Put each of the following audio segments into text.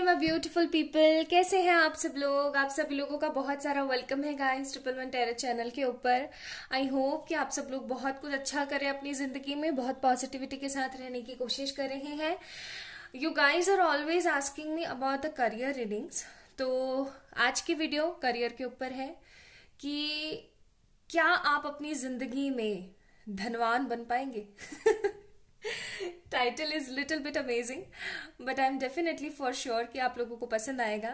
My beautiful people, कैसे हैं आप सब लोग। आप सभी लोगों का बहुत सारा वेलकम है गाइस 111 टैरो चैनल के ऊपर। आई होप कि आप सब लोग बहुत कुछ अच्छा करें अपनी जिंदगी में, बहुत पॉजिटिविटी के साथ रहने की कोशिश कर रहे हैं। You guys are always asking me about the career readings. तो आज की वीडियो करियर के ऊपर है कि क्या आप अपनी जिंदगी में धनवान बन पाएंगे। Title is little bit amazing but I am definitely for sure कि आप लोगों को पसंद आएगा।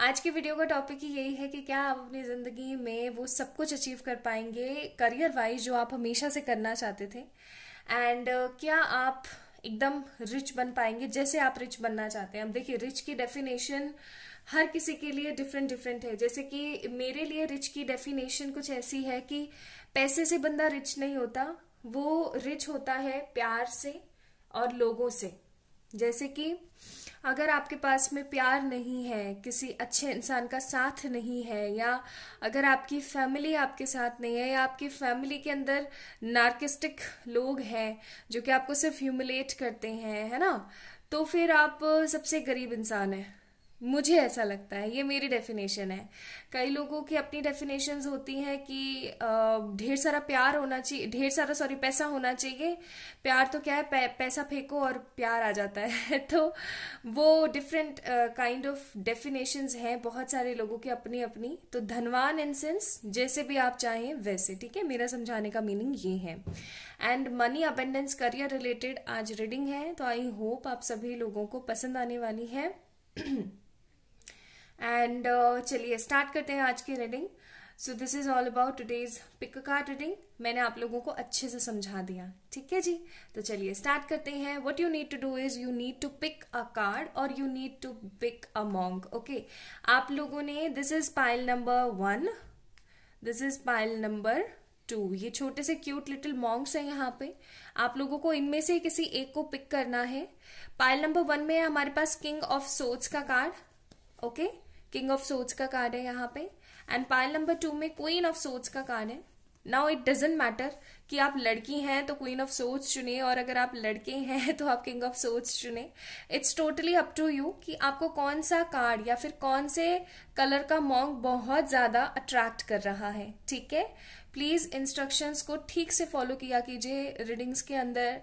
आज की वीडियो का टॉपिक ही यही है कि क्या आप अपनी जिंदगी में वो सब कुछ अचीव कर पाएंगे करियर वाइज जो आप हमेशा से करना चाहते थे, एंड क्या आप एकदम रिच बन पाएंगे जैसे आप रिच बनना चाहते हैं। अब देखिए, रिच की डेफिनेशन हर किसी के लिए डिफरेंट है। जैसे कि मेरे लिए रिच की डेफिनेशन कुछ ऐसी है कि पैसे से बंदा रिच नहीं होता, वो रिच होता है प्यार से और लोगों से। जैसे कि अगर आपके पास में प्यार नहीं है, किसी अच्छे इंसान का साथ नहीं है, या अगर आपकी फैमिली आपके साथ नहीं है, या आपकी फैमिली के अंदर नार्किस्टिक लोग हैं जो कि आपको सिर्फ ह्यूमिलेट करते हैं, है ना, तो फिर आप सबसे गरीब इंसान है। मुझे ऐसा लगता है, ये मेरी डेफिनेशन है। कई लोगों की अपनी डेफिनेशंस होती हैं कि ढेर सारा प्यार होना चाहिए, ढेर सारा पैसा होना चाहिए। प्यार तो क्या है, पैसा फेंको और प्यार आ जाता है। तो वो डिफरेंट काइंड ऑफ डेफिनेशंस हैं बहुत सारे लोगों की अपनी अपनी। तो धनवान इन सेंस जैसे भी आप चाहें वैसे, ठीक है। मेरा समझाने का मीनिंग ये है। And money abundance career related आज रीडिंग है, तो आई होप आप सभी लोगों को पसंद आने वाली है। एंड चलिए स्टार्ट करते हैं आज की reading. So this is all about today's pick a card reading. मैंने आप लोगों को अच्छे से समझा दिया, ठीक है जी। तो चलिए स्टार्ट करते हैं। What you need to do is you need to pick a card और you need to pick a monk. Okay, आप लोगों ने, this is pile number 1, this is pile number 2। ये छोटे से क्यूट लिटिल मॉन्क्स हैं यहाँ पे। आप लोगों को इनमें से किसी एक को पिक करना है। पाइल नंबर 1 में हमारे पास किंग ऑफ सोर्ड्स का card, okay, king of swords का कार्ड है यहाँ पे। एंड पाइल नंबर 2 में क्वीन ऑफ सोर्ड्स का कार्ड है। नाउ इट डजेंट मैटर कि आप लड़की हैं तो क्वीन ऑफ सोर्ड्स चुने, और अगर आप लड़के हैं तो आप किंग ऑफ सोर्ड्स चुने। It's totally up to you कि आपको कौन सा कार्ड या फिर कौन से कलर का मॉन्क बहुत ज्यादा अट्रैक्ट कर रहा है, ठीक है। प्लीज इंस्ट्रक्शंस को ठीक से फॉलो किया कीजिए रीडिंग्स के अंदर,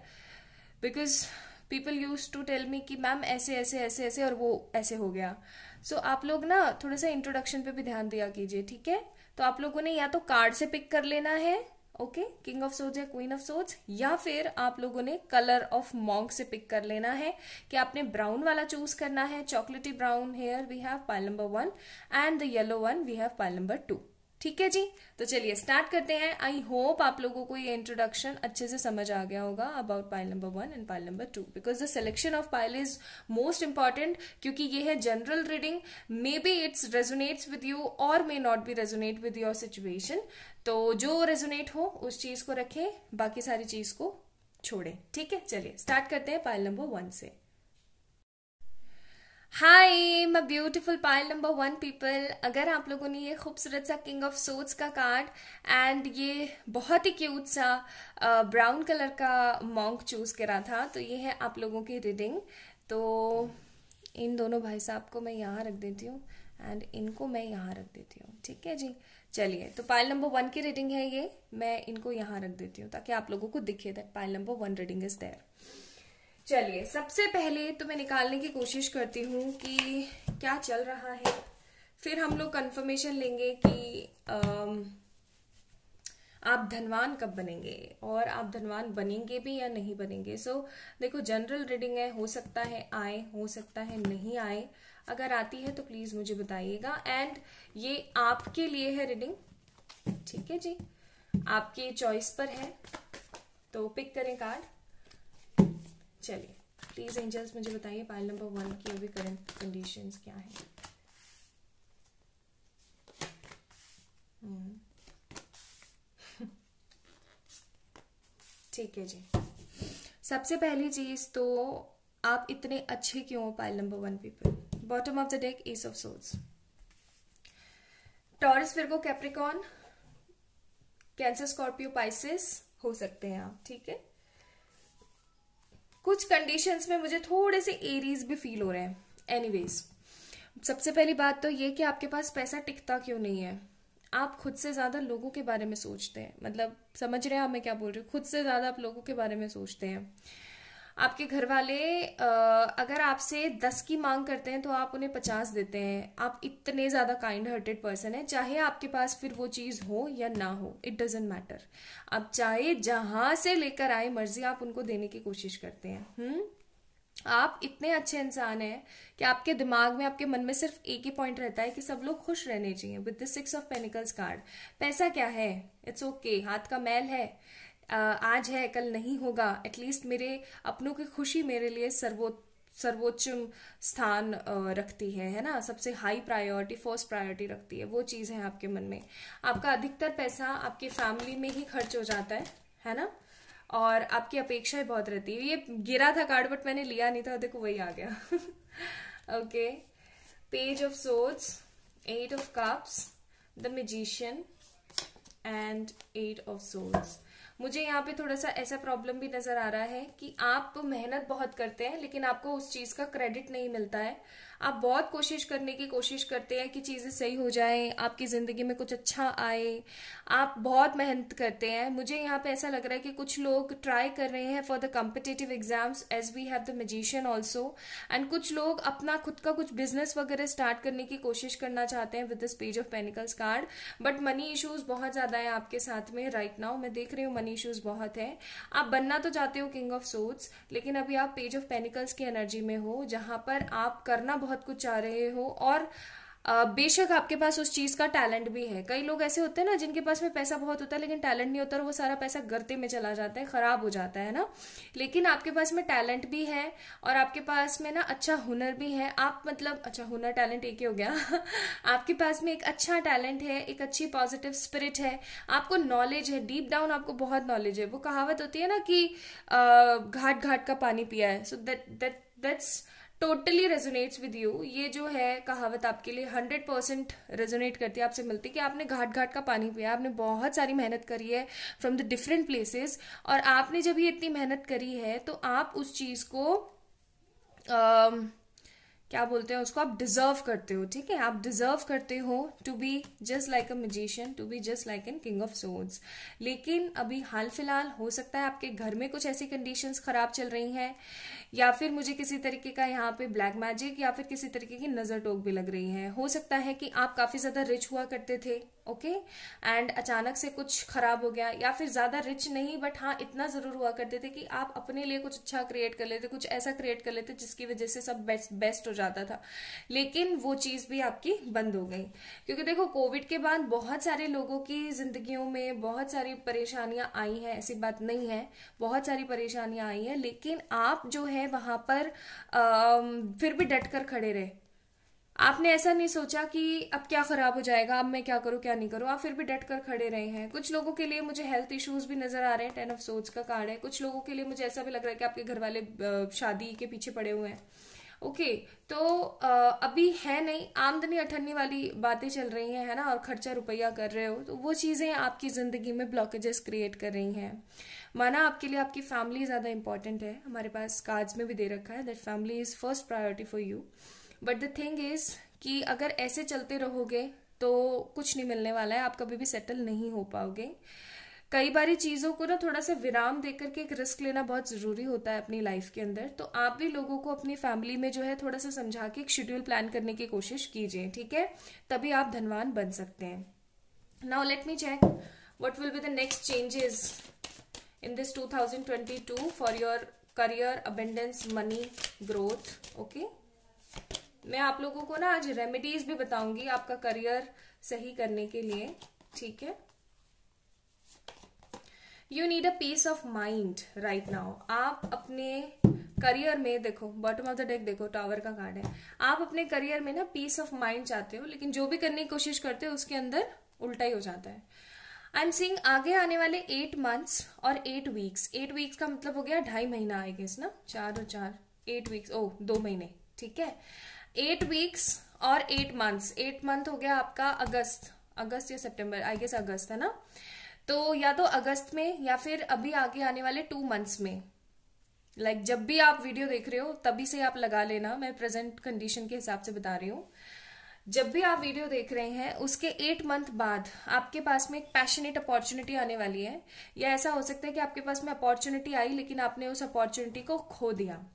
because people use to tell me कि मैम ऐसे ऐसे ऐसे ऐसे और वो ऐसे हो गया। सो आप लोग ना थोड़ा सा इंट्रोडक्शन पे भी ध्यान दिया कीजिए, ठीक है। तो आप लोगों ने या तो कार्ड से पिक कर लेना है, ओके, किंग ऑफ सोर्ड्स या क्वीन ऑफ सोर्ड्स, या फिर आप लोगों ने कलर ऑफ मॉन्क से पिक कर लेना है कि आपने ब्राउन वाला चूज करना है। Chocolaty brown hair we have pile number 1 and the yellow one we have pile number 2, ठीक है जी। तो चलिए स्टार्ट करते हैं। आई होप आप लोगों को ये इंट्रोडक्शन अच्छे से समझ आ गया होगा about pile number 1 and pile number 2, because the selection of pile is most important, क्योंकि ये है general reading. May be it's resonates with you और may not be resonate with your situation. तो जो रेजोनेट हो उस चीज को रखें, बाकी सारी चीज को छोड़ें, ठीक है। चलिए स्टार्ट करते हैं पाइल नंबर 1 से। हाय my beautiful pile number 1 people, अगर आप लोगों ने ये खूबसूरत सा किंग ऑफ सोर्ड्स का कार्ड एंड ये बहुत ही क्यूट सा ब्राउन कलर का मॉन्क चूज करा था, तो ये है आप लोगों की रीडिंग। तो इन दोनों भाई साहब को मैं यहाँ रख देती हूँ एंड इनको मैं यहाँ रख देती हूँ, ठीक है जी। चलिए, तो पाइल नंबर 1 की रीडिंग है ये, मैं इनको यहाँ रख देती हूँ ताकि आप लोगों को दिखे that pile number 1 reading is there. चलिए, सबसे पहले तो मैं निकालने की कोशिश करती हूँ कि क्या चल रहा है, फिर हम लोग कंफर्मेशन लेंगे कि आप धनवान कब बनेंगे और आप धनवान बनेंगे भी या नहीं बनेंगे। सो देखो, जनरल रीडिंग है, हो सकता है आए, हो सकता है नहीं आए। अगर आती है तो प्लीज मुझे बताइएगा। एंड ये आपके लिए है रीडिंग, ठीक है जी, आपकी चॉइस पर है, तो पिक करें कार्ड। चलिए प्लीज एंजल्स मुझे बताइए पाइल नंबर 1 की अभी करंट कंडीशंस क्या है। ठीक है जी। सबसे पहली चीज तो आप इतने अच्छे क्यों हो pile number 1 people. Bottom of the deck S of swords, taurus, Virgo, Capricorn, cancer, Scorpio, Pisces हो सकते हैं आप, ठीक है। कुछ कंडीशंस में मुझे थोड़े से एरीज भी फील हो रहे हैं। एनीवेज, सबसे पहली बात तो ये कि आपके पास पैसा टिकता क्यों नहीं है। आप खुद से ज्यादा लोगों के बारे में सोचते हैं, मतलब समझ रहे हैं आप मैं क्या बोल रही हूँ, खुद से ज्यादा आप लोगों के बारे में सोचते हैं। आपके घर वाले अगर आपसे 10 की मांग करते हैं तो आप उन्हें 50 देते हैं। आप इतने ज्यादा काइंड हार्टेड पर्सन है, चाहे आपके पास फिर वो चीज हो या ना हो, इट डजेंट मैटर। आप चाहे जहां से लेकर आए मर्जी, आप उनको देने की कोशिश करते हैं। आप इतने अच्छे इंसान हैं कि आपके दिमाग में, आपके मन में सिर्फ एक ही पॉइंट रहता है कि सब लोग खुश रहने चाहिए। With the 6 of pentacles card, पैसा क्या है, इट्स ओके, हाथ का मैल है, आज है कल नहीं होगा, एटलीस्ट मेरे अपनों की खुशी मेरे लिए सर्वोच्च स्थान रखती है ना, सबसे हाई प्रायोरिटी, फर्स्ट प्रायोरिटी रखती है, वो चीज है आपके मन में। आपका अधिकतर पैसा आपकी फैमिली में ही खर्च हो जाता है ना, और आपकी अपेक्षाएं बहुत रहती है। ये गिरा था कार्ड बट मैंने लिया नहीं था, देखो वही आ गया। Okay, page of swords, 8 of cups, the magician and 8 of swords. मुझे यहाँ पे थोड़ा सा ऐसा प्रॉब्लम भी नजर आ रहा है कि आप मेहनत बहुत करते हैं लेकिन आपको उस चीज का क्रेडिट नहीं मिलता है। आप बहुत कोशिश करने की कोशिश करते हैं कि चीजें सही हो जाएं, आपकी जिंदगी में कुछ अच्छा आए, आप बहुत मेहनत करते हैं। मुझे यहाँ पे ऐसा लग रहा है कि कुछ लोग ट्राई कर रहे हैं for the competitive exams as we have the magician also, and कुछ लोग अपना खुद का कुछ बिजनेस वगैरह स्टार्ट करने की कोशिश करना चाहते हैं with this page of pentacles card. But money issues बहुत ज्यादा है आपके साथ में राइट नाउ, मैं देख रही हूँ मनी इश्यूज बहुत है। आप बनना तो चाहते हो किंग ऑफ सोर्ड्स, लेकिन अभी आप पेज ऑफ पेनिकल्स की एनर्जी में हो जहां पर आप करना बहुत कुछ चाह रहे हो, और बेशक आपके पास उस चीज का टैलेंट भी है। कई लोग ऐसे होते हैं ना जिनके पास में पैसा बहुत होता है लेकिन टैलेंट नहीं होता, और वो सारा पैसा गर्ते में चला जाता है, खराब हो जाता है ना। लेकिन आपके पास में टैलेंट भी है और आपके पास में ना अच्छा हुनर भी है। आप मतलब अच्छा हुनर टैलेंट एक ही हो गया। आपके पास में एक अच्छा टैलेंट है, एक अच्छी पॉजिटिव स्पिरिट है, आपको नॉलेज है, डीप डाउन आपको बहुत नॉलेज है। वो कहावत होती है ना कि घाट घाट का पानी पिया है, so that's totally resonates with you. ये जो है कहावत आपके लिए 100% रेजोनेट करती है, आपसे मिलती है कि आपने घाट घाट का पानी पिया, आपने बहुत सारी मेहनत करी है फ्रॉम द डिफरेंट प्लेसेस, और आपने जब ये इतनी मेहनत करी है तो आप उस चीज को क्या बोलते हैं उसको, आप डिजर्व करते हो। ठीक है, आप डिजर्व करते हो to be just like a magician, to be just like an king of swords. लेकिन अभी हाल फिलहाल हो सकता है आपके घर में कुछ ऐसी कंडीशंस खराब चल रही हैं, या फिर मुझे किसी तरीके का यहाँ पे ब्लैक मैजिक या फिर किसी तरीके की नजर टोक भी लग रही है। हो सकता है कि आप काफी ज्यादा रिच हुआ करते थे, ओके, एंड अचानक से कुछ खराब हो गया, या फिर ज्यादा रिच नहीं बट हाँ इतना जरूर हुआ करते थे कि आप अपने लिए कुछ अच्छा क्रिएट कर लेते, कुछ ऐसा क्रिएट कर लेते जिसकी वजह से सब बेस्ट हो जाता था। लेकिन वो चीज भी आपकी बंद हो गई, क्योंकि देखो कोविड के बाद बहुत सारे लोगों की जिंदगियों में बहुत सारी परेशानियां आई हैं, ऐसी बात नहीं है, बहुत सारी परेशानियां आई हैं, लेकिन आप जो है वहां पर फिर भी डट कर खड़े रहे। आपने ऐसा नहीं सोचा कि अब क्या खराब हो जाएगा, अब मैं क्या करूं क्या नहीं करूं, आप फिर भी डट कर खड़े रहे हैं। कुछ लोगों के लिए मुझे हेल्थ इश्यूज भी नजर आ रहे हैं, 10 ऑफ सोर्ड्स का कार्ड है। कुछ लोगों के लिए मुझे ऐसा भी लग रहा है कि आपके घर वाले शादी के पीछे पड़े हुए हैं। ओके, तो अभी है नहीं, आमदनी अठन्नी वाली बातें चल रही हैं, है ना, और खर्चा रुपया कर रहे हो, तो वो चीजें आपकी जिंदगी में ब्लॉकेजेस क्रिएट कर रही हैं। माना आपके लिए आपकी फैमिली ज्यादा इंपॉर्टेंट है, हमारे पास कार्ड्स में भी दे रखा है that family is first priority for you, but the thing is कि अगर ऐसे चलते रहोगे तो कुछ नहीं मिलने वाला है, आप कभी भी सेटल नहीं हो पाओगे। कई बारी चीजों को ना थोड़ा सा विराम देकर के एक रिस्क लेना बहुत जरूरी होता है अपनी लाइफ के अंदर। तो आप भी लोगों को अपनी फैमिली में जो है थोड़ा सा समझा के एक शेड्यूल प्लान करने की कोशिश कीजिए, ठीक है, तभी आप धनवान बन सकते हैं। Now let me check what will be the next changes in this 2022 for your career, abundance, money, growth. Okay, मैं आप लोगों को ना आज रेमेडीज भी बताऊंगी आपका करियर सही करने के लिए, ठीक है। You need a piece of mind right now. आप अपने करियर में, देखो बॉटम ऑफ द डेक देखो, टावर का कार्ड है, आप अपने करियर में ना पीस ऑफ माइंड चाहते हो, लेकिन जो भी करने की कोशिश करते हो उसके अंदर उल्टा ही हो जाता है। आई एम सीइंग आगे आने वाले 8 मंथ्स और 8 वीक्स, 8 वीक्स का मतलब हो गया 2.5 महीना आएगा इस ना, 4 और 4 8 वीक्स, 2 महीने, ठीक है। 8 वीक्स और 8 मंथ्स, 8 मंथ हो गया आपका अगस्त या सितंबर, आई गेस अगस्त है ना, तो या तो अगस्त में या फिर अभी आगे आने वाले 2 मंथ्स में लाइक जब भी आप वीडियो देख रहे हो तभी से आप लगा लेना, मैं प्रेजेंट कंडीशन के हिसाब से बता रही हूँ। जब भी आप वीडियो देख रहे हैं उसके 8 मंथ बाद आपके पास में एक पैशनेट अपॉर्चुनिटी आने वाली है, या ऐसा हो सकता है कि आपके पास में अपॉर्चुनिटी आई लेकिन आपने उस अपॉर्चुनिटी को खो दिया।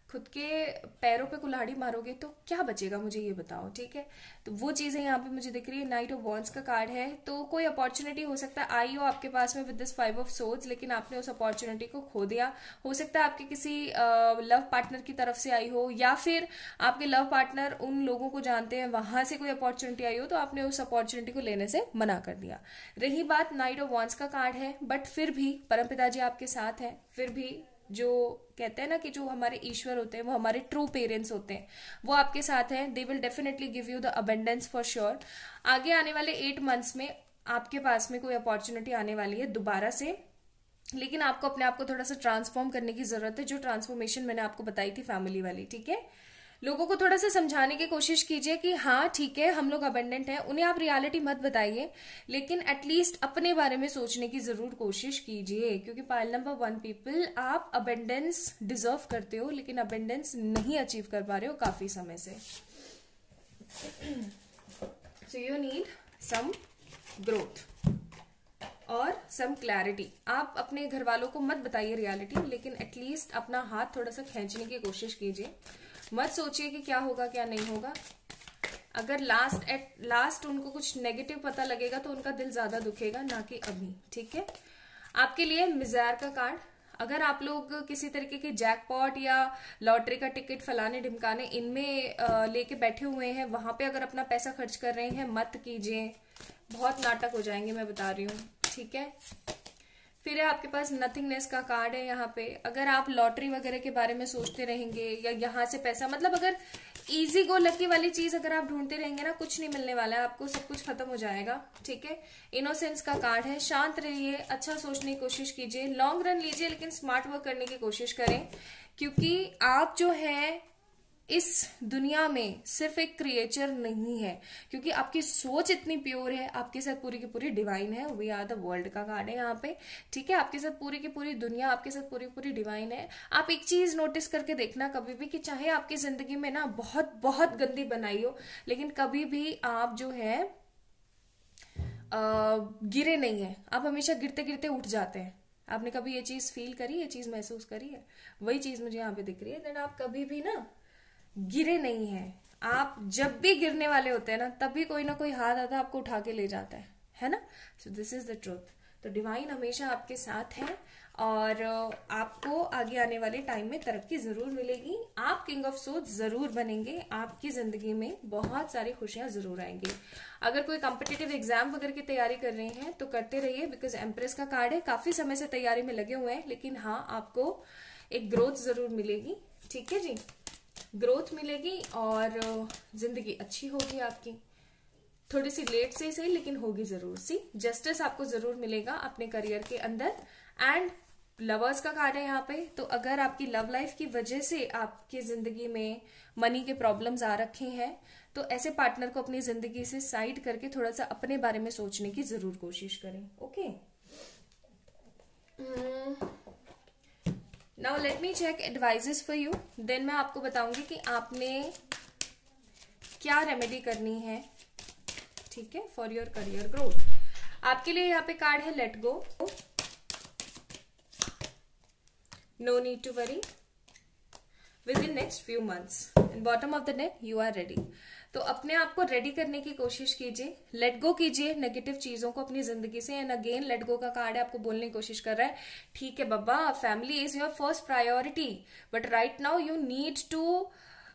खुद के पैरों पे कुल्हाड़ी मारोगे तो क्या बचेगा, मुझे ये बताओ, ठीक है। तो वो चीजें यहाँ पे मुझे दिख रही है। नाइट ऑफ वॉन्ड्स का कार्ड है, तो कोई अपॉर्चुनिटी हो सकता है आई हो आपके पास में विद दिस 5 ऑफ सोर्ड्स, लेकिन आपने उस अपॉर्चुनिटी को खो दिया। हो सकता है आपके किसी लव पार्टनर की तरफ से आई हो, या फिर आपके लव पार्टनर उन लोगों को जानते हैं, वहां से कोई अपॉर्चुनिटी आई हो तो आपने उस अपॉर्चुनिटी को लेने से मना कर दिया। रही बात नाइट ऑफ वॉन्ड्स का कार्ड है, बट फिर भी परमपिता जी आपके साथ है। फिर भी जो कहते हैं ना कि जो हमारे ईश्वर होते हैं वो हमारे ट्रू पेरेंट्स होते हैं, वो आपके साथ हैं। They will definitely give you the abundance for sure. आगे आने वाले 8 मंथ्स में आपके पास में कोई अपॉर्चुनिटी आने वाली है दोबारा से, लेकिन आपको अपने आप को थोड़ा सा ट्रांसफॉर्म करने की जरूरत है, जो ट्रांसफॉर्मेशन मैंने आपको बताई थी फैमिली वाली, ठीक है। लोगों को थोड़ा सा समझाने की कोशिश कीजिए कि हाँ ठीक है हम लोग अबेंडेंट हैं, उन्हें आप रियलिटी मत बताइए, लेकिन एटलीस्ट अपने बारे में सोचने की जरूर कोशिश कीजिए, क्योंकि पाइल नंबर 1 पीपल, आप अबेंडेंस डिजर्व करते हो लेकिन अबेंडेंस नहीं अचीव कर पा रहे हो काफी समय से। So you need some growth और सम क्लैरिटी। आप अपने घर वालों को मत बताइए रियलिटी, लेकिन एटलीस्ट अपना हाथ थोड़ा सा खींचने की कोशिश कीजिए। मत सोचिए कि क्या होगा क्या नहीं होगा। अगर लास्ट उनको कुछ नेगेटिव पता लगेगा तो उनका दिल ज्यादा दुखेगा, ना कि अभी, ठीक है। आपके लिए मिजार का कार्ड, अगर आप लोग किसी तरीके के जैकपॉट या लॉटरी का टिकट फलाने ढिमकाने इनमें लेके बैठे हुए हैं, वहां पे अगर अपना पैसा खर्च कर रहे हैं मत कीजिए, बहुत नाटक हो जाएंगे, मैं बता रही हूँ, ठीक है। फिर है आपके पास नथिंगनेस का कार्ड है यहाँ पे। अगर आप लॉटरी वगैरह के बारे में सोचते रहेंगे या यहाँ से पैसा, मतलब अगर इजी गो लकी वाली चीज अगर आप ढूंढते रहेंगे ना, कुछ नहीं मिलने वाला है आपको, सब कुछ खत्म हो जाएगा, ठीक है। इनोसेंस का कार्ड है, शांत रहिए, अच्छा सोचने की कोशिश कीजिए, लॉन्ग रन लीजिए लेकिन स्मार्ट वर्क करने की कोशिश करें, क्योंकि आप जो है इस दुनिया में सिर्फ एक क्रिएचर नहीं है, क्योंकि आपकी सोच इतनी प्योर है, आपके साथ पूरी की पूरी डिवाइन है। वी आर द वर्ल्ड का कार्ड है यहाँ पे, ठीक है। आपके साथ पूरी की पूरी दुनिया, आपके साथ पूरी पूरी डिवाइन है। आप एक चीज नोटिस करके देखना कभी भी, कि चाहे आपकी जिंदगी में ना बहुत बहुत गंदी बनाई हो, लेकिन कभी भी आप जो है गिरे नहीं है, आप हमेशा गिरते गिरते उठ जाते हैं। आपने कभी ये चीज फील करी, ये चीज महसूस करी है? वही चीज मुझे यहाँ पे दिख रही है। देन आप कभी भी ना गिरे नहीं है। आप जब भी गिरने वाले होते हैं ना, तभी कोई ना कोई हाथ आता है, आपको उठा के ले जाता है ना। सो दिस इज द ट्रूथ। तो डिवाइन हमेशा आपके साथ है और आपको आगे आने वाले टाइम में तरक्की जरूर मिलेगी। आप किंग ऑफ सोर्ड्स जरूर बनेंगे, आपकी जिंदगी में बहुत सारी खुशियां जरूर आएंगी। अगर कोई कॉम्पिटिटिव एग्जाम वगैरह की तैयारी कर रहे हैं तो करते रहिए, बिकॉज एम्प्रेस का कार्ड है, काफी समय से तैयारी में लगे हुए हैं, लेकिन हाँ आपको एक ग्रोथ जरूर मिलेगी, ठीक है जी। ग्रोथ मिलेगी और जिंदगी अच्छी होगी आपकी, थोड़ी सी लेट से सही लेकिन होगी जरूर सी। जस्टिस आपको जरूर मिलेगा अपने करियर के अंदर। एंड लवर्स का कार्ड है यहाँ पे, तो अगर आपकी लव लाइफ की वजह से आपकी जिंदगी में मनी के प्रॉब्लम्स आ रखे हैं, तो ऐसे पार्टनर को अपनी जिंदगी से साइड करके थोड़ा सा अपने बारे में सोचने की जरूर कोशिश करें, okay. Now let me check advises for you, then मैं आपको बताऊंगी कि आपने क्या रेमेडी करनी है, ठीक है, फॉर योर करियर ग्रोथ। आपके लिए यहाँ पे कार्ड है let go, no need to worry, within next few months, and bottom of the deck you are ready. तो अपने आप को रेडी करने की कोशिश कीजिए, लेट गो कीजिए नेगेटिव चीजों को अपनी जिंदगी से। एंड अगेन लेट गो का कार्ड है, आपको बोलने की कोशिश कर रहा है, ठीक है बाबा, family is your first priority, but right now you need to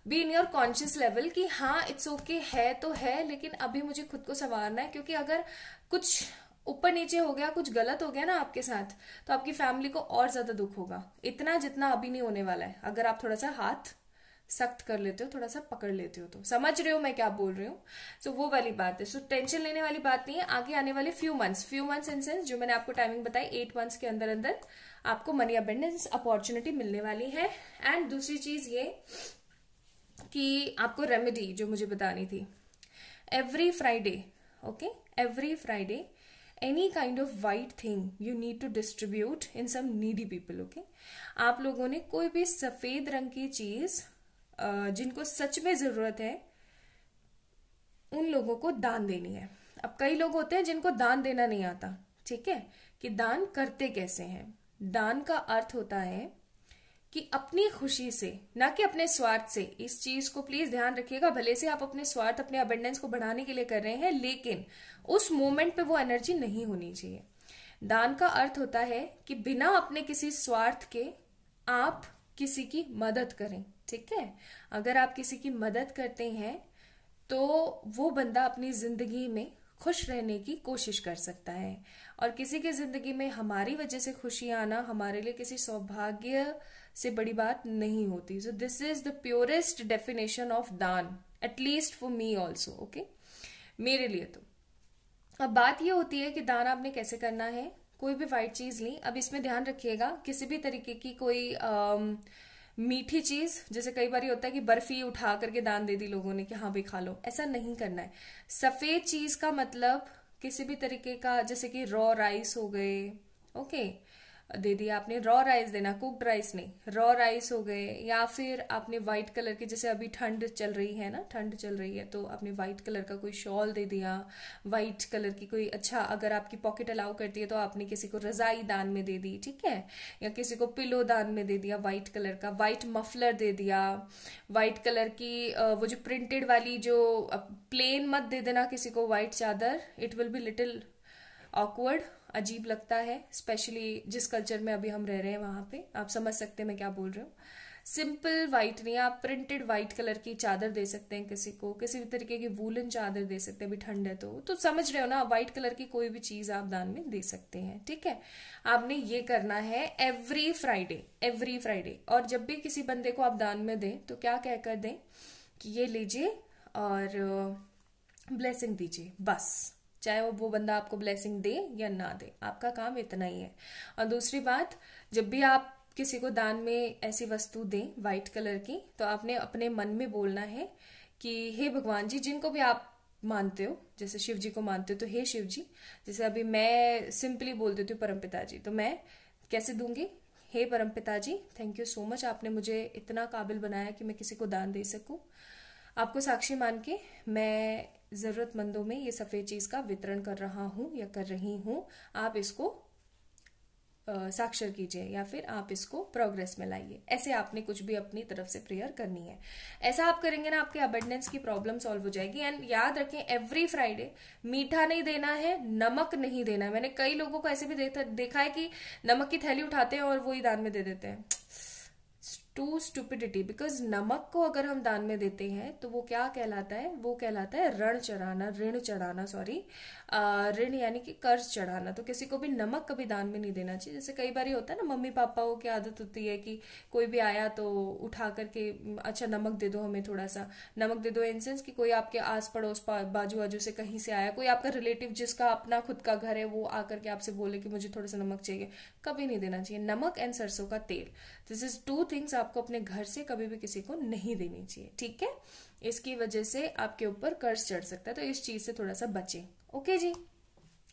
be in your conscious level कि हाँ इट्स ओके है तो है, लेकिन अभी मुझे खुद को संवारना है, क्योंकि अगर कुछ ऊपर नीचे हो गया, कुछ गलत हो गया ना आपके साथ, तो आपकी फैमिली को और ज्यादा दुख होगा, इतना जितना अभी नहीं होने वाला है, अगर आप थोड़ा सा हाथ सख्त कर लेते हो, थोड़ा सा पकड़ लेते हो। तो समझ रहे हो मैं क्या बोल रही हूँ? सो वो वाली बात है। सो टेंशन लेने वाली बात नहीं है। आगे आने वाले फ्यू मंथ्स इन सेंस जो मैंने आपको टाइमिंग बताई, 8 मंथ्स के अंदर अंदर आपको मनी अबेंडेंस अपॉर्चुनिटी मिलने वाली है। एंड दूसरी चीज ये कि आपको रेमेडी जो मुझे बतानी थी, every Friday, okay, every Friday any kind of white thing you need to distribute in some needy people, okay. आप लोगों ने कोई भी सफेद रंग की चीज जिनको सच में जरूरत है उन लोगों को दान देनी है। अब कई लोग होते हैं जिनको दान देना नहीं आता, ठीक है, कि दान करते कैसे हैं। दान का अर्थ होता है कि अपनी खुशी से, ना कि अपने स्वार्थ से। इस चीज को प्लीज ध्यान रखिएगा, भले से आप अपने स्वार्थ, अपने अबंडेंस को बढ़ाने के लिए कर रहे हैं, लेकिन उस मोमेंट पे वो एनर्जी नहीं होनी चाहिए। दान का अर्थ होता है कि बिना अपने किसी स्वार्थ के आप किसी की मदद करें, ठीक है। अगर आप किसी की मदद करते हैं तो वो बंदा अपनी जिंदगी में खुश रहने की कोशिश कर सकता है, और किसी की जिंदगी में हमारी वजह से खुशी आना हमारे लिए किसी सौभाग्य से बड़ी बात नहीं होती। So this is the purest definition of दान, at least for me also, okay, मेरे लिए तो। अब बात ये होती है कि दान आपने कैसे करना है। कोई भी वाइट चीज ली, अब इसमें ध्यान रखिएगा किसी भी तरीके की कोई मीठी चीज, जैसे कई बार होता है कि बर्फी उठा करके दान दे दी लोगों ने कि हाँ भाई खा लो, ऐसा नहीं करना है। सफेद चीज का मतलब किसी भी तरीके का, जैसे कि रॉ राइस हो गए, ओके, दे दिया आपने। रॉ राइस देना, कुक्ड राइस नहीं, रॉ राइस हो गए। या फिर आपने व्हाइट कलर के, जैसे अभी ठंड चल रही है ना, ठंड चल रही है तो आपने व्हाइट कलर का कोई शॉल दे दिया, व्हाइट कलर की कोई, अच्छा अगर आपकी पॉकेट अलाउ करती है तो आपने किसी को रजाई दान में दे दी, ठीक है, या किसी को पिलो दान में दे दिया व्हाइट कलर का, व्हाइट मफलर दे दिया, व्हाइट कलर की वो जो प्रिंटेड वाली, जो प्लेन मत दे देना किसी को व्हाइट चादर, it will be little awkward, अजीब लगता है, स्पेशली जिस कल्चर में अभी हम रह रहे हैं वहां पे। आप समझ सकते हैं मैं क्या बोल रही हूँ। सिंपल व्हाइट नहीं, आप प्रिंटेड व्हाइट कलर की चादर दे सकते हैं किसी को, किसी भी तरीके की वूलन चादर दे सकते हैं, अभी ठंड है तो समझ रहे हो ना, व्हाइट कलर की कोई भी चीज आप दान में दे सकते हैं, ठीक है। आपने ये करना है एवरी फ्राइडे, एवरी फ्राइडे। और जब भी किसी बंदे को आप दान में दें तो क्या कहकर दें कि ये लीजिए और ब्लेसिंग दीजिए, बस। चाहे वो बंदा आपको ब्लेसिंग दे या ना दे, आपका काम इतना ही है। और दूसरी बात, जब भी आप किसी को दान में ऐसी वस्तु दें व्हाइट कलर की, तो आपने अपने मन में बोलना है कि हे भगवान जी, जिनको भी आप मानते हो, जैसे शिव जी को मानते हो तो हे शिव जी, जैसे अभी मैं सिंपली बोल देती हूँ परमपिता जी, तो मैं कैसे दूंगी, हे परमपिता जी, थैंक यू सो मच, आपने मुझे इतना काबिल बनाया कि मैं किसी को दान दे सकूं। आपको साक्षी मान के मैं जरूरतमंदों में ये सफेद चीज का वितरण कर रहा हूं या कर रही हूं, आप इसको साक्षर कीजिए या फिर आप इसको प्रोग्रेस में लाइए। ऐसे आपने कुछ भी अपनी तरफ से प्रेयर करनी है। ऐसा आप करेंगे ना, आपके अबंडेंस की प्रॉब्लम सॉल्व हो जाएगी। एंड याद रखें, एवरी फ्राइडे मीठा नहीं देना है, नमक नहीं देना है। मैंने कई लोगों को ऐसे भी देखा है कि नमक की थैली उठाते हैं और वो ही दान में दे देते हैं। टू स्टूपिडिटी, बिकॉज नमक को अगर हम दान में देते हैं तो वो क्या कहलाता है, वो कहलाता है ऋण चढ़ाना, ऋण चढ़ाना, सॉरी, ऋण यानी कि कर्ज चढ़ाना। तो किसी को भी नमक कभी दान में नहीं देना चाहिए। जैसे कई बार होता है ना, मम्मी पापाओं की आदत होती है कि कोई भी आया तो उठा करके, अच्छा नमक दे दो हमें, थोड़ा सा नमक दे दो, इन सेंस कि कोई आपके आस पड़ोस बाजू बाजू से कहीं से आया, कोई आपका रिलेटिव जिसका अपना खुद का घर है, वो आकर के आपसे बोले कि मुझे थोड़ा सा नमक चाहिए, कभी नहीं देना चाहिए। नमक एंड सरसों का तेल, दिस इज टू थिंग्स आपको अपने घर से कभी भी किसी को नहीं देनी चाहिए, ठीक है। इसकी वजह से आपके ऊपर कर्ज चढ़ सकता है, तो इस चीज से थोड़ा सा बचें, ओके जी।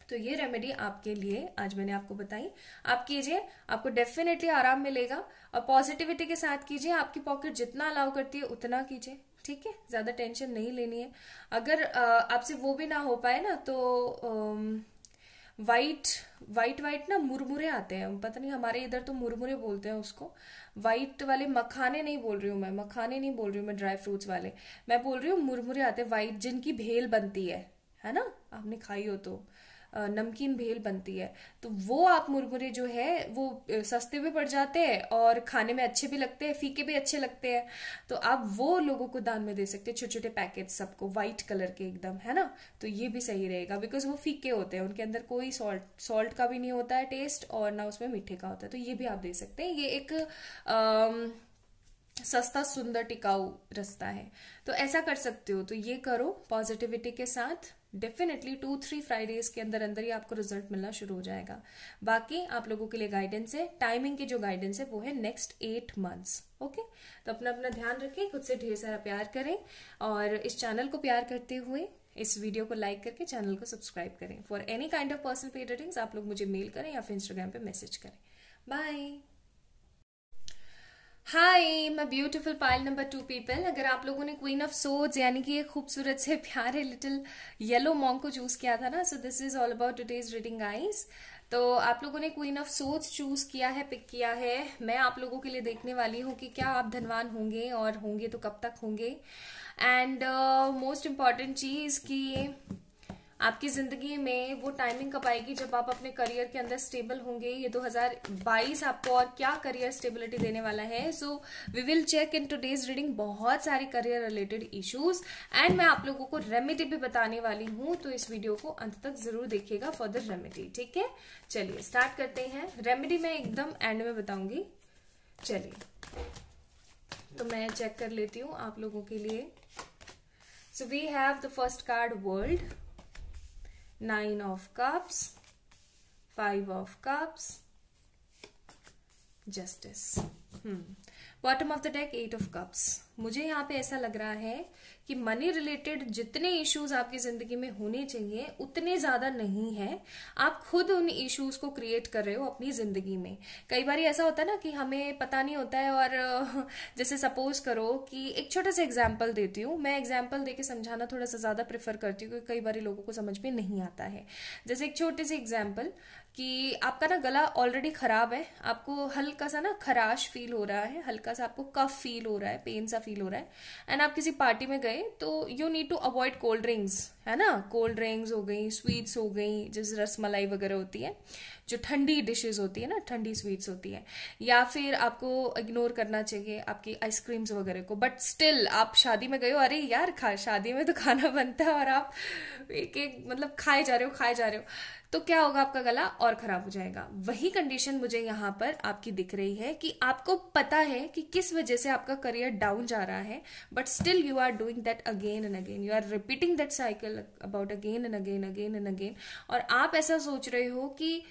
तो ये रेमेडी आपके लिए आज मैंने आपको बताई, आप कीजिए, आपको डेफिनेटली आराम मिलेगा। और पॉजिटिविटी के साथ कीजिए, आपकी पॉकेट जितना अलाउ करती है उतना कीजिए, ठीक है, ज्यादा टेंशन नहीं लेनी है। अगर आपसे वो भी ना हो पाए ना, तो वाइट ना मुरमुरे आते हैं, पता नहीं हमारे इधर तो मुरमुरे बोलते हैं उसको, वाइट वाले, मखाने नहीं बोल रही हूँ मैं, मखाने नहीं बोल रही हूँ मैं, ड्राई फ्रूट्स वाले मैं बोल रही हूँ, मुरमुरे आते हैं वाइट, जिनकी भेल बनती है ना, आपने खाई हो तो, नमकीन भेल बनती है, तो वो आप मुरमुरे जो है वो सस्ते भी पड़ जाते हैं और खाने में अच्छे भी लगते हैं, फीके भी अच्छे लगते हैं, तो आप वो लोगों को दान में दे सकते हैं, छोटे छोटे पैकेट सबको, व्हाइट कलर के एकदम, है ना। तो ये भी सही रहेगा, बिकॉज वो फीके होते हैं, उनके अंदर कोई सॉल्ट का भी नहीं होता है टेस्ट, और ना उसमें मीठे का होता है, तो ये भी आप दे सकते हैं। ये एक सस्ता सुंदर टिकाऊ रास्ता है, तो ऐसा कर सकते हो। तो ये करो पॉजिटिविटी के साथ, डेफिनेटली 2-3 फ्राइडेज के अंदर अंदर ही आपको रिजल्ट मिलना शुरू हो जाएगा। बाकी आप लोगों के लिए गाइडेंस है, टाइमिंग की जो गाइडेंस है वो है नेक्स्ट 8 मंथ्स। ओके, तो अपना अपना ध्यान रखें, खुद से ढेर सारा प्यार करें और इस चैनल को प्यार करते हुए इस वीडियो को लाइक करके चैनल को सब्सक्राइब करें। For any kind of personal paid readings आप लोग मुझे मेल करें या फिर इंस्टाग्राम पे मैसेज करें। Bye. Hi my beautiful pile number 2 people. अगर आप लोगों ने क्वीन ऑफ सोर्ड्स यानी कि एक खूबसूरत से प्यारे लिटिल येलो मॉन्क को चूज किया था ना, सो this is all about today's reading guys. तो आप लोगों ने क्वीन ऑफ सोर्ड्स चूज किया है, पिक किया है। मैं आप लोगों के लिए देखने वाली हूँ कि क्या आप धनवान होंगे और होंगे तो कब तक होंगे। एंड मोस्ट इम्पॉर्टेंट चीज कि आपकी जिंदगी में वो टाइमिंग कब आएगी जब आप अपने करियर के अंदर स्टेबल होंगे। ये 2022 आपको और क्या करियर स्टेबिलिटी देने वाला है। So we will check in today's reading बहुत सारे करियर रिलेटेड इश्यूज एंड मैं आप लोगों को रेमेडी भी बताने वाली हूँ, तो इस वीडियो को अंत तक जरूर देखिएगा फॉर द रेमेडी। ठीक है, चलिए स्टार्ट करते हैं। रेमेडी मैं एकदम एंड में बताऊंगी। चलिए तो मैं चेक कर लेती हूँ आप लोगों के लिए। So we have the first card world, 9 of cups, 5 of cups, justice, bottom of the deck 8 of cups. मुझे यहाँ पे ऐसा लग रहा है कि मनी रिलेटेड जितने इश्यूज आपकी जिंदगी में होने चाहिए उतने ज्यादा नहीं है। आप खुद उन इश्यूज को क्रिएट कर रहे हो अपनी जिंदगी में। कई बार ऐसा होता है ना कि हमें पता नहीं होता है, और जैसे सपोज करो कि एक छोटा सा एग्जाम्पल देती हूँ। मैं एग्जाम्पल देके समझाना थोड़ा सा ज्यादा प्रेफर करती हूँ क्योंकि कई बार लोगों को समझ में नहीं आता है। जैसे एक छोटे से एग्जाम्पल कि आपका ना गला ऑलरेडी खराब है, आपको हल्का सा ना खराश फील हो रहा है, हल्का सा आपको कफ फील हो रहा है, पेन सा फील हो रहा है, एंड आप किसी पार्टी में गए तो you need to avoid cold drinks, है ना। कोल्ड ड्रिंक्स हो गई, स्वीट्स हो गई, जैसे रसमलाई वगैरह होती है, जो ठंडी डिशेज होती है ना, ठंडी स्वीट्स होती है, या फिर आपको इग्नोर करना चाहिए आपकी आइसक्रीम्स वगैरह को। बट स्टिल आप शादी में गए हो, अरे यार शादी में तो खाना बनता है और आप एक एक मतलब खाए जा रहे हो, तो क्या होगा, आपका गला और खराब हो जाएगा। वही कंडीशन मुझे यहाँ पर आपकी दिख रही है कि आपको पता है कि किस वजह से आपका करियर डाउन जा रहा है, but still you are doing that again and again, you are repeating that cycle about again and again again and again. और आप ऐसा सोच रहे हो कि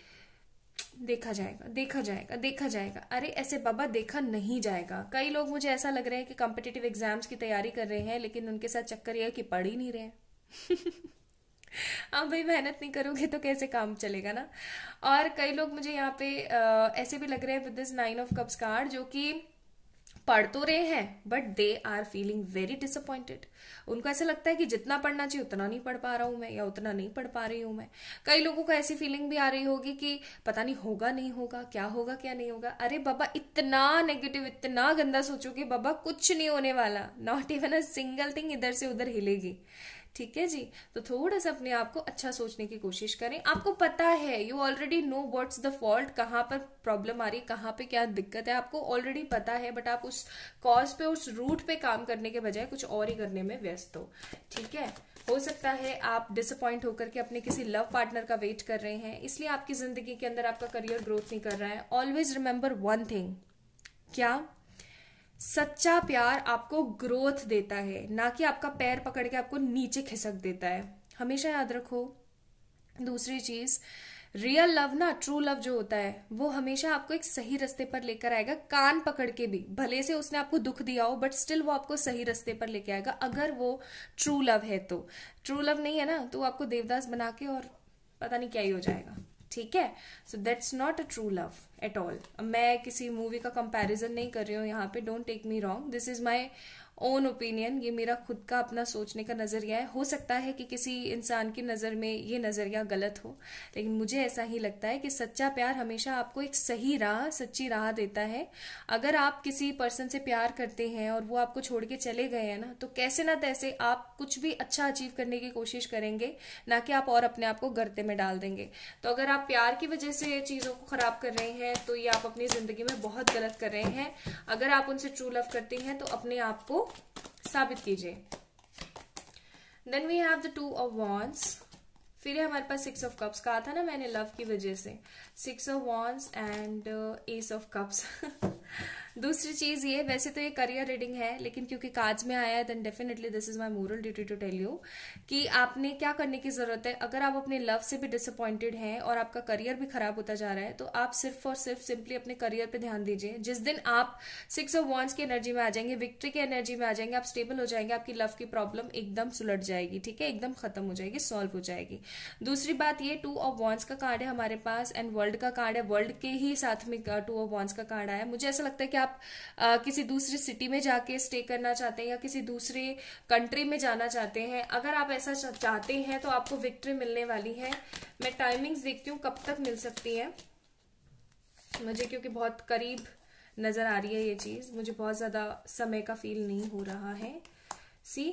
देखा जाएगा। अरे ऐसे बाबा देखा नहीं जाएगा। कई लोग मुझे ऐसा लग रहा है कि कॉम्पिटिटिव एग्जाम्स की तैयारी कर रहे हैं, लेकिन उनके साथ चक्कर यह है कि पढ़ ही नहीं रहे हाँ भाई, मेहनत नहीं करोगे तो कैसे काम चलेगा ना। और कई लोग मुझे यहाँ पे ऐसे भी लग रहे हैं with this 9 of cups card, जो कि पढ़ तो रहे हैं but they are feeling very disappointed. उनको ऐसा लगता है कि जितना पढ़ना चाहिए उतना नहीं पढ़ पा रहा हूं मैं, या उतना नहीं पढ़ पा रही हूं मैं। कई लोगों को ऐसी फीलिंग भी आ रही होगी कि पता नहीं होगा नहीं होगा, क्या होगा क्या नहीं होगा। अरे बाबा, इतना नेगेटिव, इतना गंदा सोचोगे बाबा, कुछ नहीं होने वाला। Not even a single thing इधर से उधर हिलेगी। ठीक है जी, तो थोड़ा सा अपने आप को अच्छा सोचने की कोशिश करें। आपको पता है, you already know what's the fault, कहाँ पर प्रॉब्लम आ रही, कहाँ पे क्या दिक्कत है, आपको ऑलरेडी पता है। बट आप उस कॉज पे, उस रूट पे काम करने के बजाय कुछ और ही करने में व्यस्त हो। ठीक है, हो सकता है आप डिसअपॉइंट होकर के अपने किसी लव पार्टनर का वेट कर रहे हैं, इसलिए आपकी जिंदगी के अंदर आपका करियर ग्रोथ नहीं कर रहा है। ऑलवेज रिमेंबर वन थिंग, क्या सच्चा प्यार आपको ग्रोथ देता है, ना कि आपका पैर पकड़ के आपको नीचे खिसक देता है। हमेशा याद रखो। दूसरी चीज, रियल लव ना, ट्रू लव जो होता है वो हमेशा आपको एक सही रास्ते पर लेकर आएगा, कान पकड़ के भी। भले से उसने आपको दुख दिया हो, बट स्टिल वो आपको सही रास्ते पर लेके आएगा, अगर वो ट्रू लव है तो। ट्रू लव नहीं है ना, तो आपको देवदास बना के और पता नहीं क्या ही हो जाएगा। ठीक है, so that's not a true love at all. मैं किसी मूवी का कंपैरिजन नहीं कर रही हूँ यहाँ पे, don't take me wrong, this is my own opinion. ये मेरा खुद का अपना सोचने का नजरिया है। हो सकता है कि किसी इंसान की नजर में ये नजरिया गलत हो, लेकिन मुझे ऐसा ही लगता है कि सच्चा प्यार हमेशा आपको एक सही राह, सच्ची राह देता है। अगर आप किसी पर्सन से प्यार करते हैं और वो आपको छोड़ के चले गए हैं ना, तो कैसे ना तैसे आप कुछ भी अच्छा अचीव करने की कोशिश करेंगे, ना कि आप और अपने आप को गर्ते में डाल देंगे। तो अगर आप प्यार की वजह से चीजों को खराब कर रहे हैं तो ये आप अपनी जिंदगी में बहुत गलत कर रहे हैं। अगर आप उनसे ट्रू लव करते हैं तो अपने आप को साबित कीजिए। Then we have the 2 of wands. फिर है हमारे पास 6 ऑफ कप्स। कहा था ना मैंने लव की वजह से, 6 of wands and S of cups. दूसरी चीज ये, वैसे तो ये करियर रीडिंग है, लेकिन क्योंकि कार्ड्स में आया है then definitely this is my moral duty to tell you कि आपने क्या करने की जरूरत है। अगर आप अपने लव से भी डिसअपॉइंटेड हैं और आपका करियर भी खराब होता जा रहा है, तो आप सिर्फ और सिर्फ सिंपली अपने करियर पे ध्यान दीजिए। जिस दिन आप 6 ऑफ वांड्स की एनर्जी में आ जाएंगे, विक्ट्री की एनर्जी में आ जाएंगे, आप स्टेबल हो जाएंगे, आपकी लव की प्रॉब्लम एकदम सुलट जाएगी, ठीक है, एकदम खत्म हो जाएगी, सॉल्व हो जाएगी। दूसरी बात ये, 2 ऑफ वांड्स का कार्ड है हमारे पास एंड वर्ल्ड का कार्ड है। वर्ल्ड के ही साथ में 2 ऑफ वांड्स का कार्ड आया। मुझे ऐसा लगता है कि आप किसी दूसरी सिटी में जाके स्टे करना चाहते हैं या किसी दूसरे कंट्री में जाना चाहते हैं। अगर आप ऐसा चाहते हैं तो आपको विक्ट्री मिलने वाली है। मैं टाइमिंग्स देखती हूँ कब तक मिल सकती है मुझे, क्योंकि बहुत करीब नजर आ रही है ये चीज, मुझे बहुत ज्यादा समय का फील नहीं हो रहा है। See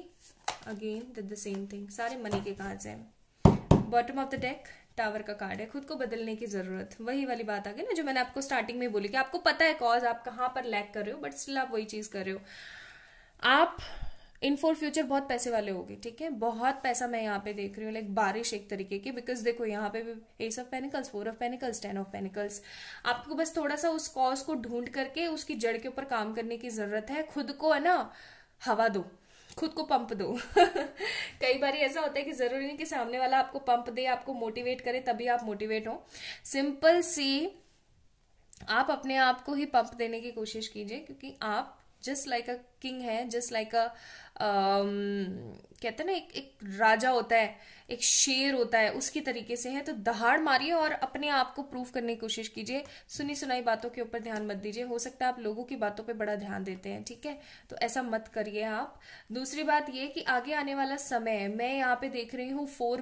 again the same thing, सारे मनी के कार्ड्स हैं। Bottom of the deck tower का कार्ड है, खुद को बदलने की जरूरत। वही वाली बात आ गई ना जो मैंने आपको स्टार्टिंग में बोली कि आपको पता है कॉज, आप कहाँ पर लैक कर रहे हो, बट स्टिल आप वही चीज कर रहे हो। आप इन फॉर फ्यूचर बहुत पैसे वाले होगे, ठीक है, बहुत पैसा मैं यहाँ पे देख रही हूँ, लाइक बारिश एक तरीके की। बिकॉज देखो यहाँ पे भी S of pentacles, 4 of pentacles, 10 of pentacles. आपको बस थोड़ा सा उस कॉज को ढूंढ करके उसकी जड़ के ऊपर काम करने की जरूरत है। खुद को है ना हवा दो, खुद को पंप दो। कई बार ऐसा होता है कि जरूरी नहीं कि सामने वाला आपको पंप दे, आपको मोटिवेट करे तभी आप मोटिवेट हो। सिंपल सी आप अपने आप को ही पंप देने की कोशिश कीजिए, क्योंकि आप जस्ट लाइक अ किंग है, जस्ट लाइक अ कहते हैं ना एक राजा होता है, एक शेर होता है, उसकी तरीके से है। तो दहाड़ मारिए और अपने आप को प्रूव करने की कोशिश कीजिए। सुनी सुनाई बातों के ऊपर ध्यान मत दीजिए। हो सकता है आप लोगों की बातों पे बड़ा ध्यान देते हैं, ठीक है, तो ऐसा मत करिए आप। दूसरी बात ये कि आगे आने वाला समय मैं यहाँ पे देख रही हूँ 4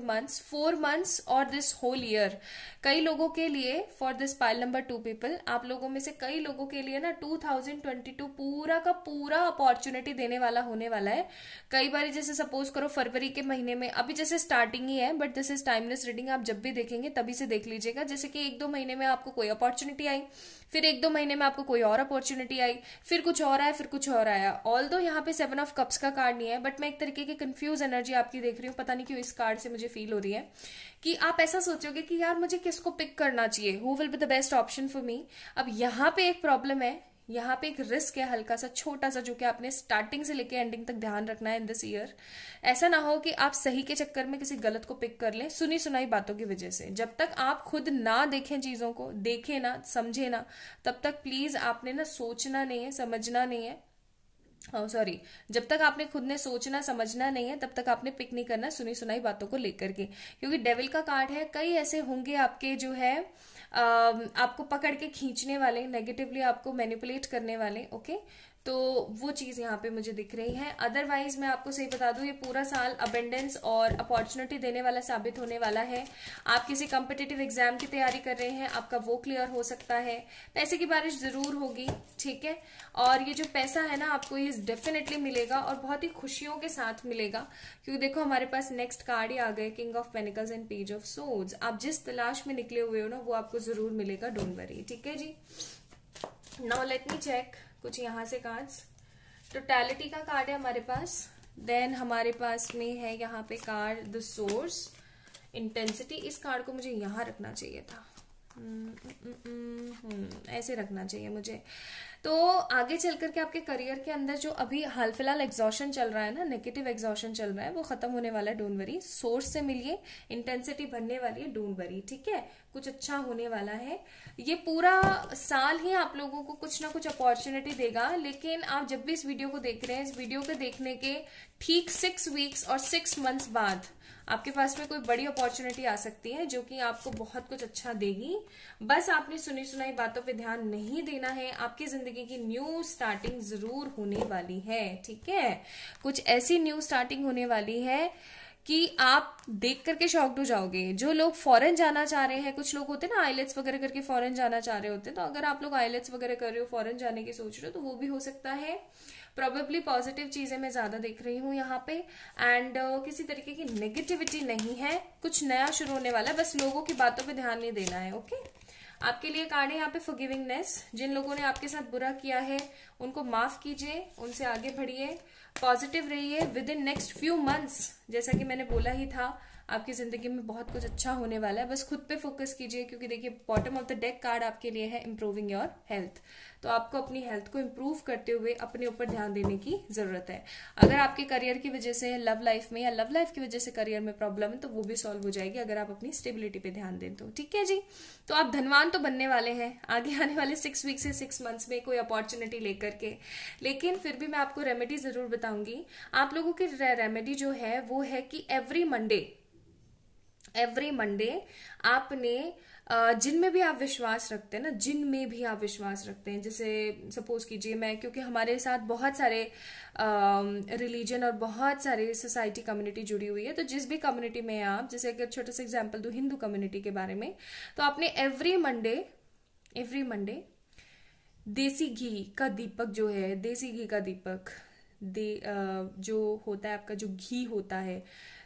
मंथ्स और दिस होल ईयर कई लोगों के लिए, for this pile number 2 people, आप लोगों में से कई लोगों के लिए ना 2022 पूरा का पूरा अपॉर्चुनिटी देने वाला होने वाला है। कई बार जैसे सपोज करो फरवरी के महीने में, अभी जैसे स्टार्टिंग ही है, but this is timeless reading, आप जब भी देखेंगे तभी से देख लीजिएगा। जैसे कि 1-2 महीने में आपको कोई अपॉर्चुनिटी आई, फिर 1-2 महीने में आपको कोई और अपॉर्चुनिटी आई, फिर कुछ और आया, फिर कुछ और आया। ऑल्दो यहाँ पे 7 ऑफ कप्स का कार्ड नहीं है, बट मैं एक तरीके की कंफ्यूज एनर्जी आपकी देख रही हूँ। पता नहीं क्यों इस कार्ड से मुझे फील हो रही है कि आप ऐसा सोचोगे कि यार मुझे किसको पिक करना चाहिए, who will be the best option for me. अब यहाँ पे एक प्रॉब्लम है, यहाँ पे एक रिस्क है हल्का सा, छोटा सा, जो कि आपने स्टार्टिंग से लेके एंडिंग तक ध्यान रखना है इन दिस ईयर। ऐसा ना हो कि आप सही के चक्कर में किसी गलत को पिक कर लें सुनी सुनाई बातों की वजह से। जब तक आप खुद ना देखें चीजों को, देखें ना, समझे ना, तब तक प्लीज आपने ना सोचना नहीं है, समझना नहीं है। जब तक आपने खुद ने सोचना समझना नहीं है तब तक आपने पिक नहीं करना सुनी सुनाई बातों को लेकर के, क्योंकि डेविल का कार्ड है। कई ऐसे होंगे आपके जो है आपको पकड़ के खींचने वाले, नेगेटिवली आपको मैनिपुलेट करने वाले, ओके, तो वो चीज यहाँ पे मुझे दिख रही है। अदरवाइज मैं आपको सही बता दूं, ये पूरा साल अबेंडेंस और अपॉर्चुनिटी देने वाला साबित होने वाला है। आप किसी कॉम्पिटिटिव एग्जाम की तैयारी कर रहे हैं, आपका वो क्लियर हो सकता है। पैसे की बारिश जरूर होगी, ठीक है, और ये जो पैसा है ना आपको ये डेफिनेटली मिलेगा और बहुत ही खुशियों के साथ मिलेगा, क्योंकि देखो हमारे पास नेक्स्ट कार्ड ही आ गए, king of pentacles and page of swords. आप जिस तलाश में निकले हुए हो ना वो आपको जरूर मिलेगा, डोंट वरी, ठीक है जी। नाउ लेट मी चेक कुछ यहाँ से कार्ड्स। टोटलिटी का कार्ड है हमारे पास, देन हमारे पास में है यहाँ पे कार्ड द सोर्स, इंटेंसिटी। इस कार्ड को मुझे यहाँ रखना चाहिए था, ऐसे रखना चाहिए मुझे। तो आगे चल करके आपके करियर के अंदर जो अभी हाल फिलहाल एग्जॉशन चल रहा है ना, नेगेटिव एग्जॉशन चल रहा है, वो खत्म होने वाला है, डोंट वरी। सोर्स से मिलिए, इंटेंसिटी बढ़ने वाली है, डोंट वरी, ठीक है, कुछ अच्छा होने वाला है। ये पूरा साल ही आप लोगों को कुछ ना कुछ अपॉर्चुनिटी देगा, लेकिन आप जब भी इस वीडियो को देख रहे हैं, इस वीडियो को देखने के ठीक 6 वीक्स और 6 मंथ्स बाद आपके पास में कोई बड़ी अपॉर्चुनिटी आ सकती है जो कि आपको बहुत कुछ अच्छा देगी। बस आपने सुनी सुनाई बातों पे ध्यान नहीं देना है। आपकी जिंदगी की न्यू स्टार्टिंग जरूर होने वाली है, ठीक है, कुछ ऐसी न्यू स्टार्टिंग होने वाली है कि आप देख करके शॉक्ड हो जाओगे। जो लोग फॉरेन जाना चाह रहे हैं, कुछ लोग होते हैं ना आईलेट्स वगैरह करके फॉरेन जाना चाह रहे होते हैं, तो अगर आप लोग आईलेट्स वगैरह कर रहे हो, फॉरेन जाने की सोच रहे हो, तो वो भी हो सकता है। प्रोबेबली पॉजिटिव चीजें मैं ज्यादा देख रही हूँ यहाँ पे, एंड किसी तरीके की नेगेटिविटी नहीं है, कुछ नया शुरू होने वाला है, बस लोगों की बातों पे ध्यान नहीं देना है, ओके। आपके लिए कार्ड है यहाँ पे फॉरगिविंगनेस। जिन लोगों ने आपके साथ बुरा किया है उनको माफ कीजिए, उनसे आगे बढ़िए, पॉजिटिव रहिए। With in next few months, जैसा कि मैंने बोला ही था, आपकी जिंदगी में बहुत कुछ अच्छा होने वाला है। बस खुद पे फोकस कीजिए, क्योंकि देखिए bottom of the deck card आपके लिए है इम्प्रूविंग योर हेल्थ। तो आपको अपनी हेल्थ को इम्प्रूव करते हुए अपने ऊपर ध्यान देने की जरूरत है। अगर आपके करियर की वजह से लव लाइफ में, या लव लाइफ की वजह से करियर में प्रॉब्लम है, तो वो भी सॉल्व हो जाएगी अगर आप अपनी स्टेबिलिटी पे ध्यान दें तो। ठीक है जी। तो आप धनवान तो बनने वाले हैं आगे आने वाले 6 वीक से 6 मंथ्स में कोई अपॉर्चुनिटी लेकर के। लेकिन फिर भी मैं आपको रेमेडी जरूर बताऊंगी। आप लोगों की रेमेडी जो है वो है कि एवरी मंडे आपने जिनमें भी आप विश्वास रखते हैं ना, जिनमें भी आप विश्वास रखते हैं, जैसे सपोज कीजिए मैं, क्योंकि हमारे साथ बहुत सारे रिलीजन और बहुत सारे सोसाइटी कम्युनिटी जुड़ी हुई है, तो जिस भी कम्युनिटी में आप, जैसे अगर छोटा सा एग्जांपल दूं हिंदू कम्युनिटी के बारे में, तो आपने एवरी मंडे देसी घी का दीपक जो है, देसी घी का दीपक जो होता है आपका, जो घी होता है,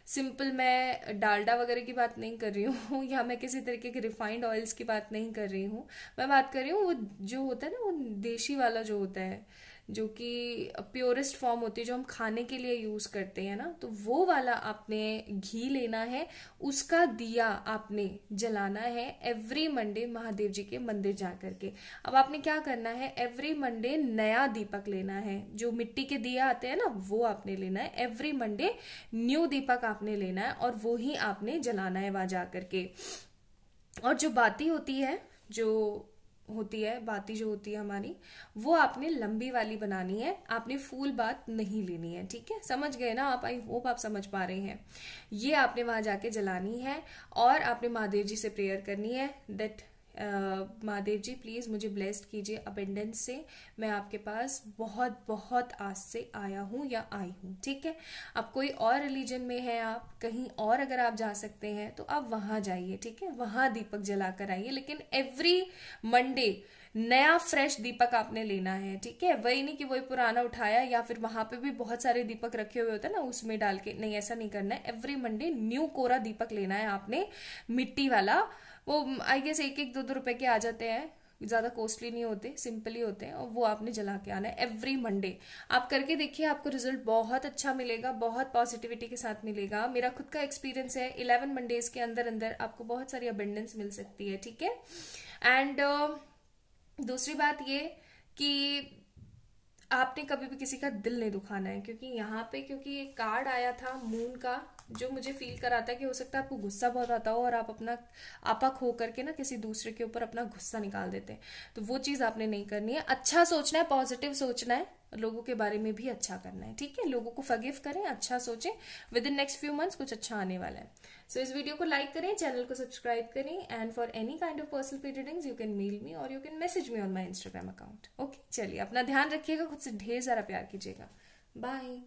सिंपल, मैं डालडा वगैरह की बात नहीं कर रही हूँ या मैं किसी तरीके के रिफाइंड ऑयल्स की बात नहीं कर रही हूँ। मैं बात कर रही हूँ वो जो होता है ना, वो देशी वाला जो होता है, जो कि प्योरेस्ट फॉर्म होती है, जो हम खाने के लिए यूज करते हैं ना, तो वो वाला आपने घी लेना है, उसका दिया आपने जलाना है एवरी मंडे महादेव जी के मंदिर जा करके। अब आपने क्या करना है, एवरी मंडे नया दीपक लेना है, जो मिट्टी के दिया आते हैं ना, वो आपने लेना है। एवरी मंडे न्यू दीपक आपने लेना है और वो ही आपने जलाना है वहां जा करके। और जो बाती होती है, बाती जो होती है हमारी, वो आपने लंबी वाली बनानी है, आपने फूल बात नहीं लेनी है। ठीक है, समझ गए ना आप? आई होप आप समझ पा रहे हैं। ये आपने वहां जाके जलानी है और आपने महादेव जी से प्रेयर करनी है दैट महादेव जी प्लीज मुझे ब्लेस्ड कीजिए अबेंडेंस से, मैं आपके पास बहुत बहुत आस से आया हूं या आई हूं। ठीक है, अब कोई और रिलीजन में है, आप कहीं और अगर आप जा सकते हैं तो आप वहां जाइए। ठीक है, वहां दीपक जलाकर आइए, लेकिन एवरी मंडे नया फ्रेश दीपक आपने लेना है। ठीक है, वही नहीं कि वही पुराना उठाया या फिर वहां पे भी बहुत सारे दीपक रखे हुए होते हैं ना, उसमें डाल के, नहीं, ऐसा नहीं करना है। एवरी मंडे न्यू कोरा दीपक लेना है आपने, मिट्टी वाला। वो आई गेस 1-1, 2-2 रुपए के आ जाते हैं, ज्यादा कॉस्टली नहीं होते, सिंपल ही होते हैं, और वो आपने जला के आना है एवरी मंडे। आप करके देखिए, आपको रिजल्ट बहुत अच्छा मिलेगा, बहुत पॉजिटिविटी के साथ मिलेगा। मेरा खुद का एक्सपीरियंस है, 11 मंडेज के अंदर अंदर आपको बहुत सारी अबेंडेंस मिल सकती है। ठीक है, एंड दूसरी बात ये कि आपने कभी भी किसी का दिल नहीं दुखाना है, क्योंकि यहाँ पे, क्योंकि एक कार्ड आया था मून का, जो मुझे फील कराता है कि हो सकता है आपको गुस्सा बहुत आता हो और आप अपना आपा खो करके ना किसी दूसरे के ऊपर अपना गुस्सा निकाल देते हैं। तो वो चीज आपने नहीं करनी है। अच्छा सोचना है, पॉजिटिव सोचना है, लोगों के बारे में भी अच्छा करना है। ठीक है, लोगों को फॉरगिव करें, अच्छा सोचें, with in next few months कुछ अच्छा आने वाला है। सो इस वीडियो को लाइक करें, चैनल को सब्सक्राइब करें, and for any kind of personal paid readings you can mail me और you can message me on my Instagram account. Okay, चलिए अपना ध्यान रखिएगा, खुद से ढेर सारा प्यार कीजिएगा। बाय।